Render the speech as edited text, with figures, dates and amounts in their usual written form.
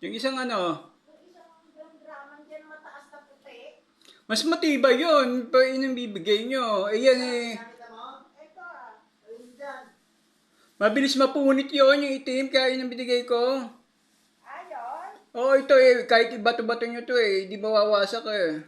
Yung isang ano, Yung isang draman dyan mataas na puti. mas matibay yun. Pa yun ang bibigay nyo. Eh yan eh. Nakita mo? Ito ah. Ayun dyan. Mabilis mapunit yun, yung itim. Kaya yun ang binigay ko. Ayon. Oo, ito eh. Kahit ibato-bato nyo to eh. Di mawawasak eh.